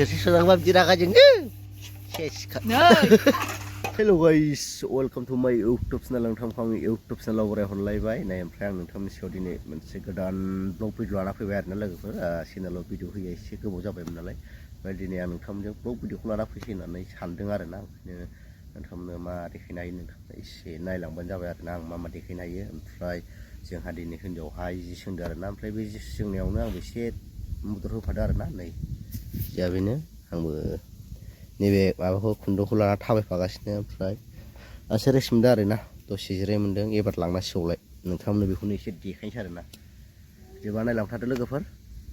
थोरसि सुनांगौबा बिदि रागा जोङो सेसखा हेल' गाइस वेलकाम टु माय इउटुब चेनेल नोंथांखौ आं इउटुब चेनेलाव बरायहरलायबाय ओमफ्राय आं नोंथांनि सायाव दिनै मोनसे गोदान ब्लग भिडिअ लाना फैबाय आरोना लोगोफोर चेनेलाव भिडिअ होयो एसे गोबाव जाबायमोन नालाय ओमफ्राय दिनै आं नोंथांमोनजों ब्लग भिडिअखौ लाना फैसै होननानै सानदों आरोना ओंखायनो नोंथांमोननो मा देखायनो हायो नोंथांमोना एसे नायलांबानो जाबाय आरोना आं मा देखायनो हायो ओमफ्राय जोंहा दिनै हिन्जावहाय जि सोंदों आरोना ओमफ्राय बे जि सोंनायावनो आंबो एसे मदद होफादों आरोना नै जा बेनो आंबो नैबे माबाखौ खुन्दुंखौ लाना थाबायफागासिनो ओमफ्राय आंसो रेस्ट मोनदों आरोना दसे जिराय मोनदों एबार लांनांसिगौलाय नोंथांमोननो बेखौनो एसे देखायनोसै आरोना जेबा नायलांबाय थादो लोगोफोर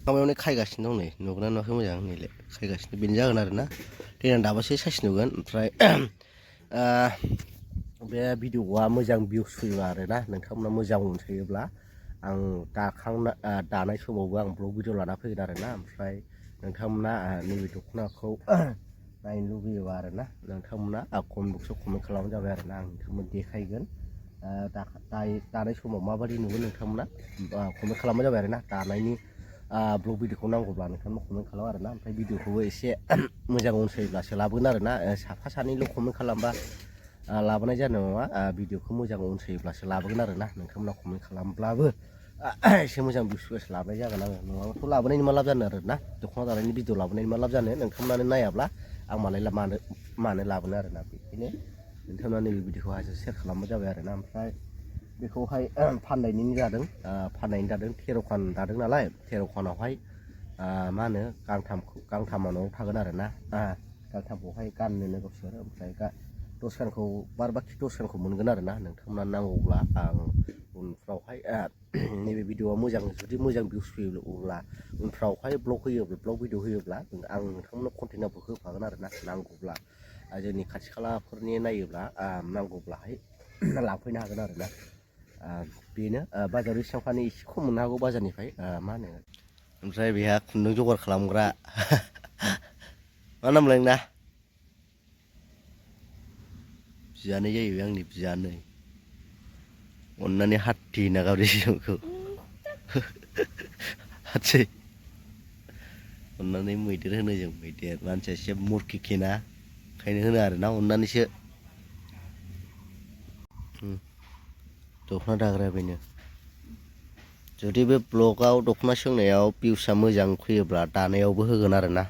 खामानियावनो खायगासिनो दं नै नुगोना नुवाखै मोजां नैलाय खायगासिनो बेनो जागोन आरोना देनां दाबासो साइस नुगोन ओमफ्राय बे भिडिअआ मोजां भिउस फैयोबा आरोना नोंथांमोना मोजां अनसायोब्ला आं दानाय समावबो आं ब्लग भिडिअ लाना फैगोन आरोना ओमफ्राय नोंथांमोना नैबे दख'नाखौ नायनो लुबैयोबा आरोना नोंथांमोना कमेन्ट बक्सआव कमेन्ट खालामबानो जाबाय आरोना आं नोंथांमोन देखायगोन दानाय समाव माबायदि नुगोन नोंथांमोना कमेन्ट खालामबानो जाबाय आरोना दानायनि ब्लग भिडिअखौ नांगौब्ला नोंथांमोना कमेन्ट खालाम आरोना ओमफ्राय भिडिअखौबो एसे मोजां अनसायोब्लासो लाबोगोन आरोना साफा सानैल' कमेन्ट खालामबा लाबोनाय जानाय नङा भिडिअखौ मोजां अनसायोब्लासो लाबोगोन आरोना नोंथांमोना कमेन्ट खालामब्लाबो एसे मोजां भिउस लाबोनाय जागोन आङो नङाबाथ' लाबोनायनि मा लाब जानो आरोना दख'ना दानायनि भिडिअ लाबोनायनि मा लाब जानो नोंथांमोनानो नायाब्ला आं मालाय मानो लाबोनो आरोना बेखायनो नोंथांमोना नैबे भिडिअखौ सेयार खालामबानो जाबाय आरोना ओमफ्राय बेखौहाय फाननायनि जादों 13 दादों नालाय 13 खानावहाय मा होनो गांथामा न'आव थागोन आरोना गांथामखौहाय गाननोनो गावसोर ओमफ्राय 10 खानखौ बाखि 10 खानखौ मोनगोन आरोना नोंथांमोना नांगौब्ला आं उनफ्रावहाय नैबे भिडिअआ जुदि मोजां भिउस फैयोब्ला उनफ्रावहाय ब्लग भिडिअ होयोब्ला आं नोंथांमोननो कन्टेन्ट नाम्बारखौ होफागोन आरोना नांगौब्ला जोंनि खाथि खालाफोरनि नायोब्ला नांगौब्लाहाय लांफैनो हागोन आरोना बेनो बाजाराव इसेबांखानि एसे खम मोननो हागौ बाजारनिफ्राय मा होनो ओमफ्राय बेहा खुन्दुं जगार खालामग्रा मा नाम नोंना बियानै जाहैबाय आंनि बियानै अन्नानै हात्ति होनना गाबज्रि जोंखौ हात्सै अन्नानै मैदेर होनो जों मैदेर मानसिया एसे मुरखिखेना ओंखायनो होनो आरोना अन्नानैसो दख'ना दाग्राया बेनो जुदि बे ब्लगाव दख'ना सोंनायाव भिउसआ मोजां फैयोब्ला दानायावबो होगोन आरोना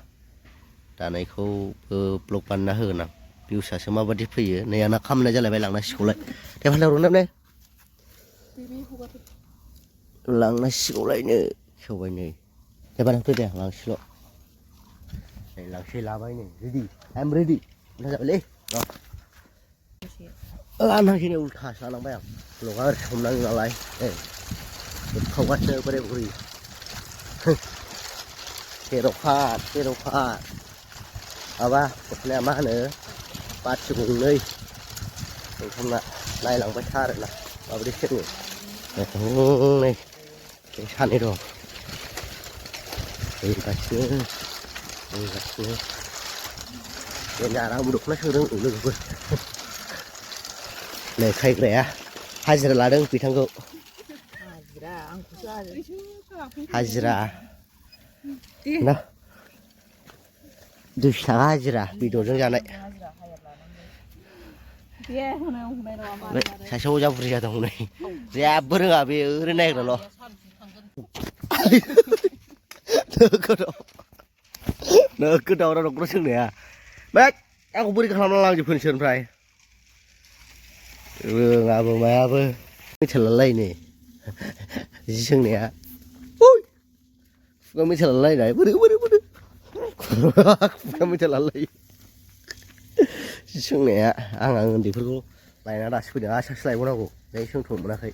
दानायखौबो ब्लग बानायना होगोन आं भिउसआसो माबायदि फैयो नै आंना खामनाय जालायबाय लांनांसिगौलाय दे फानलाय हरनो ने लांनांसिगौलायनो खेवबाय नै दे बानायथ' दे लांसैल' नै लांसै लाबाय नै रेडि आइ एम रेडि नोंथां जाबायलै लानांसै नै उल्थासो लानांबाय आं ब्लगा ओरै हमनाङो नालाय खावगासिनो बोरै बुरै 13 खान माबा दख'नाया मा होनो बाथि गंनै नोंथांमोना नायलांबाय था आरोना माबोरै सोङो नै सानै दं फैगासिनो आंबो दख'ना सोंदों लोगोफोर नै खायग्राया हाजिरा लादों बिथांखौ हाजिरा ना 200 थाखा हाजिरा बेदरजों जानाय सासेयाव जा बुरजा दं नै जेबो रोङा बे ओरैनो नायग्राल' नोगोद दावराव दख'ना सोंनाया आंखौ बोरै खालामना लांजोबखो नोंसोर ओमफ्राय रोङाबो मायाबो मिथिलालायनो जि सोंनाया खुगा मेथाइ लालायनाय बोरै खुगा मेथाइ लालायो जि सोंनाया आं उन्दैफोरखौ लायना दासो फैदों सासे लायबावनांगौ बे सोंथ'नो मोनाखै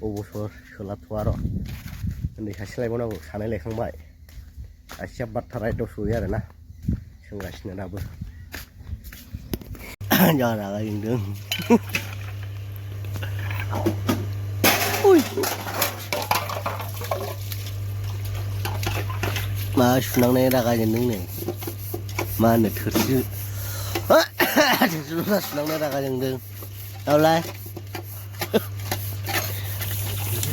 अबसर सोलाबथ'आ र' उन्दै सासे लायबावनांगौ सानै लायखांबाय सासेया बारथा राइटआव सहैयो आरोना सोंगासिनो दाबो जा रागा जोंदों मा सुनांनाय रागा जोंदों नै मा होनो थोरसि लथा सुनांनाय रागा जोंदों दावलाय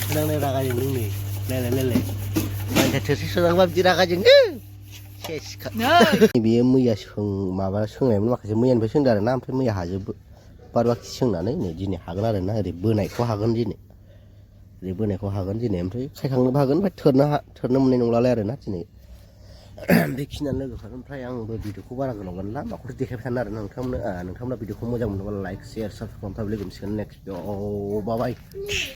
सुनांनाय रागा जोंदों नै नायलाय मानसिया थोरसि सुनांगौबा बिदि रागा जोङो सेसखा बेयो मैया माबा सोंनायमोन माखासे मैयानिफ्राय सोंदों आरो ना ओमफ्राय मैया हाजोब बाद बाखि सोंनानै नै दिनै हागोन आरो ना ओरै बोनायखौ हागोन दिनै ओरै बोनायखौ हागोन दिनै ओमफ्राय खायखांनोबो हागोन ओमफ्राय थोरनो मोननाय नंलालाय आरो ना दिनै बेखिनियानो लोगोफोर ओमफ्राय आंबो भिडिअखौ बारा गोलाव गानला माखौथ' देखायबाय थानो आरो नोंथांमोना भिडिअखौ मोजां मोनोब्ला लाइक शेयार साबसक्राइब खालामनानै लोगो मोनसिगोन नेक्स्ट भिडिअ बाय